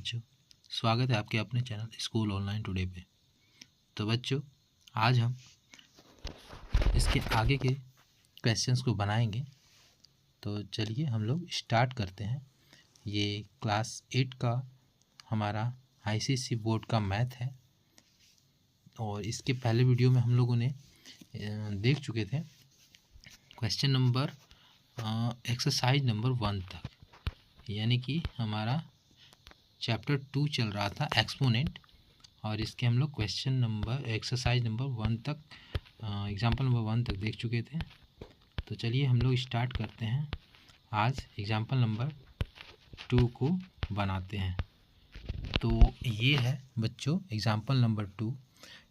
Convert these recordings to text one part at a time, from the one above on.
बच्चों, स्वागत है आपके अपने चैनल स्कूल ऑनलाइन टुडे पे। तो बच्चों, आज हम इसके आगे के क्वेश्चंस को बनाएंगे। तो चलिए हम लोग स्टार्ट करते हैं। ये क्लास 8 का हमारा आईसीएसई बोर्ड का मैथ है और इसके पहले वीडियो में हम लोगों ने देख चुके थे क्वेश्चन नंबर एक्सरसाइज नंबर 1 तक, यानी कि हमारा चैप्टर 2 चल रहा था एक्सपोनेंट, और इसके हम लोग क्वेश्चन नंबर एक्सरसाइज नंबर 1 तक एग्जाम्पल नंबर 1 तक देख चुके थे। तो चलिए हम लोग स्टार्ट करते हैं। आज एग्जाम्पल नंबर 2 को बनाते हैं। तो ये है बच्चों एग्जाम्पल नंबर 2।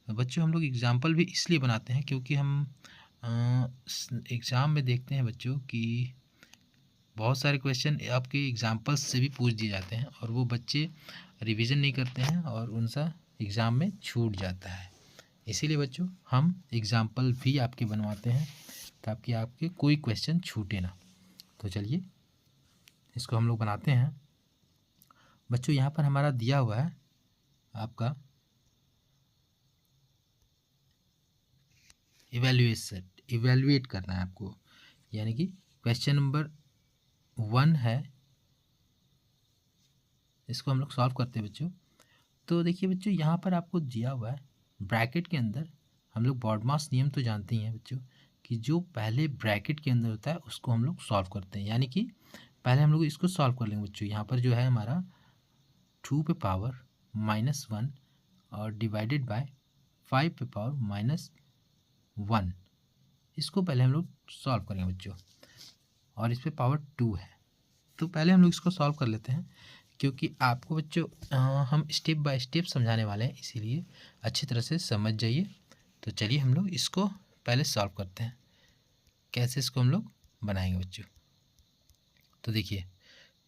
बच्चों, हम लोग एग्जाम्पल भी इसलिए बनाते हैं क्योंकि हम एग्ज़ाम में देखते हैं बच्चों कि बहुत सारे क्वेश्चन आपके एग्जाम्पल्स से भी पूछ दिए जाते हैं और वो बच्चे रिवीजन नहीं करते हैं और उनसा एग्ज़ाम में छूट जाता है। इसीलिए बच्चों हम एग्जाम्पल भी आपके बनवाते हैं ताकि आपके कोई क्वेश्चन छूटे ना। तो चलिए इसको हम लोग बनाते हैं। बच्चों, यहाँ पर हमारा दिया हुआ है आपका इवेल्युएट करना है आपको, यानी कि क्वेश्चन नंबर 1 है, इसको हम लोग सॉल्व करते हैं बच्चों। तो देखिए बच्चों, यहाँ पर आपको दिया हुआ है ब्रैकेट के अंदर, हम लोग बॉडमास नियम तो जानते ही हैं बच्चों कि जो पहले ब्रैकेट के अंदर होता है उसको हम लोग सॉल्व करते हैं। यानी कि पहले हम लोग इसको सॉल्व कर लेंगे बच्चों। यहाँ पर जो है हमारा 2 पे पावर -1 और डिवाइडेड बाय 5 पे पावर -1, इसको पहले हम लोग सॉल्व करेंगे बच्चों। और इस पे पावर 2 है, तो पहले हम लोग इसको सॉल्व कर लेते हैं क्योंकि आपको बच्चों हम स्टेप बाय स्टेप समझाने वाले हैं, इसीलिए अच्छी तरह से समझ जाइए। तो चलिए हम लोग इसको पहले सॉल्व करते हैं, कैसे इसको हम लोग बनाएंगे बच्चों। तो देखिए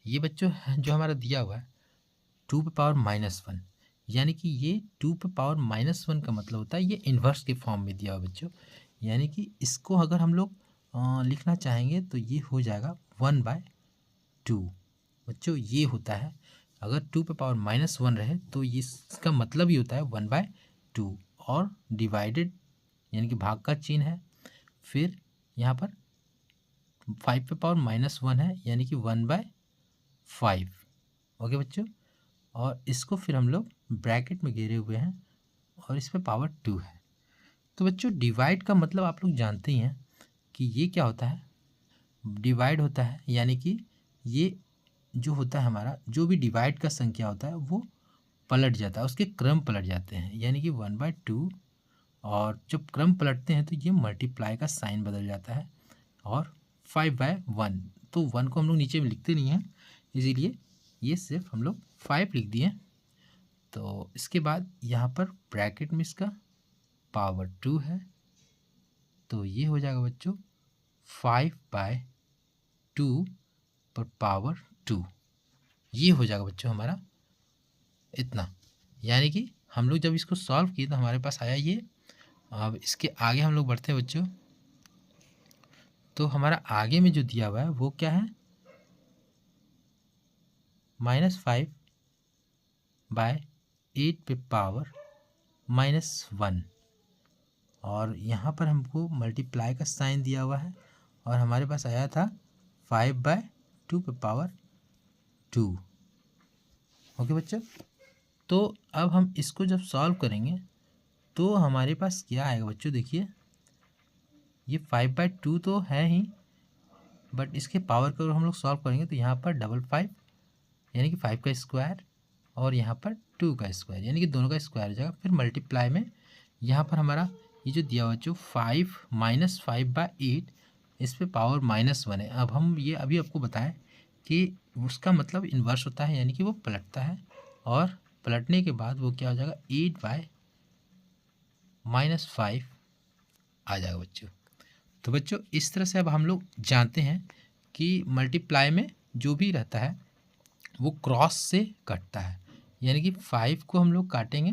ये बच्चों जो हमारा दिया हुआ है 2 पे पावर -1, यानी कि ये 2 पे पावर -1 का मतलब होता है ये इन्वर्स के फॉर्म में दिया हुआ बच्चों। यानी कि इसको अगर हम लोग लिखना चाहेंगे तो ये हो जाएगा 1/2 बच्चों। ये होता है अगर 2 पे पावर -1 रहे तो इसका मतलब ये होता है 1/2 और डिवाइडेड यानी कि भाग का चिन्ह है, फिर यहाँ पर 5 पे पावर -1 है यानी कि 1/5। ओके बच्चों, और इसको फिर हम लोग ब्रैकेट में घेरे हुए हैं और इस पे पावर 2 है। तो बच्चों डिवाइड का मतलब आप लोग जानते ही हैं कि ये क्या होता है, डिवाइड होता है, यानी कि ये जो होता है हमारा जो भी डिवाइड का संख्या होता है वो पलट जाता है, उसके क्रम पलट जाते हैं, यानी कि 1/2। और जब क्रम पलटते हैं तो ये मल्टीप्लाई का साइन बदल जाता है और 5/1, तो 1 को हम लोग नीचे में लिखते नहीं हैं, इसीलिए ये सिर्फ हम लोग 5 लिख दिए। तो इसके बाद यहाँ पर ब्रैकेट में इसका पावर 2 है, तो ये हो जाएगा बच्चों 5/2 पर पावर 2, ये हो जाएगा बच्चों हमारा इतना। यानी कि हम लोग जब इसको सॉल्व किए तो हमारे पास आया ये। अब इसके आगे हम लोग बढ़ते हैं बच्चों। तो हमारा आगे में जो दिया हुआ है वो क्या है, -5/8 पे पावर -1, और यहाँ पर हमको मल्टीप्लाई का साइन दिया हुआ है और हमारे पास आया था 5/2 पे पावर 2। ओके बच्चों, तो अब हम इसको जब सॉल्व करेंगे तो हमारे पास क्या आएगा बच्चों, देखिए ये 5/2 तो है ही, बट इसके पावर को हम लोग सॉल्व करेंगे तो यहाँ पर 5 यानी कि 5 का स्क्वायर और यहाँ पर 2 का स्क्वायर, यानी कि दोनों का स्क्वायर हो जाएगा। फिर मल्टीप्लाई में यहाँ पर हमारा ये जो दिया हुआ जो 5 -5/8 इस पे पावर -1 है। अब हम ये अभी आपको बताएं कि उसका मतलब इन्वर्स होता है, यानी कि वो पलटता है और पलटने के बाद वो क्या हो जाएगा 8/-5 आ जाएगा बच्चों। तो बच्चों इस तरह से अब हम लोग जानते हैं कि मल्टीप्लाई में जो भी रहता है वो क्रॉस से कटता है, यानी कि 5 को हम लोग काटेंगे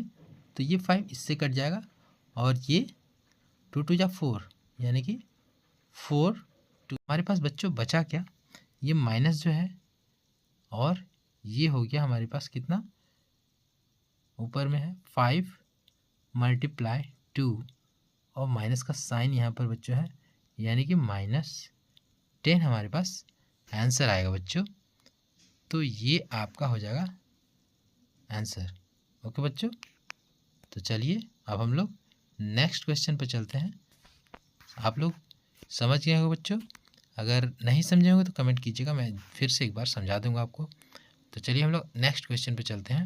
तो ये 5 इससे कट जाएगा और ये 2 2 जा 4, यानी कि 4 2। हमारे पास बच्चों बचा क्या, ये माइनस जो है और ये हो गया हमारे पास कितना ऊपर में है 5 मल्टीप्लाई 2 और माइनस का साइन यहाँ पर बच्चों है, यानी कि -10 हमारे पास आंसर आएगा बच्चों। तो ये आपका हो जाएगा आंसर। ओके बच्चों, तो चलिए अब हम लोग नेक्स्ट क्वेश्चन पर चलते हैं। आप लोग समझ गए हो बच्चों? अगर नहीं समझे होंगे तो कमेंट कीजिएगा, मैं फिर से एक बार समझा दूंगा आपको। तो चलिए हम लोग नेक्स्ट क्वेश्चन पे चलते हैं।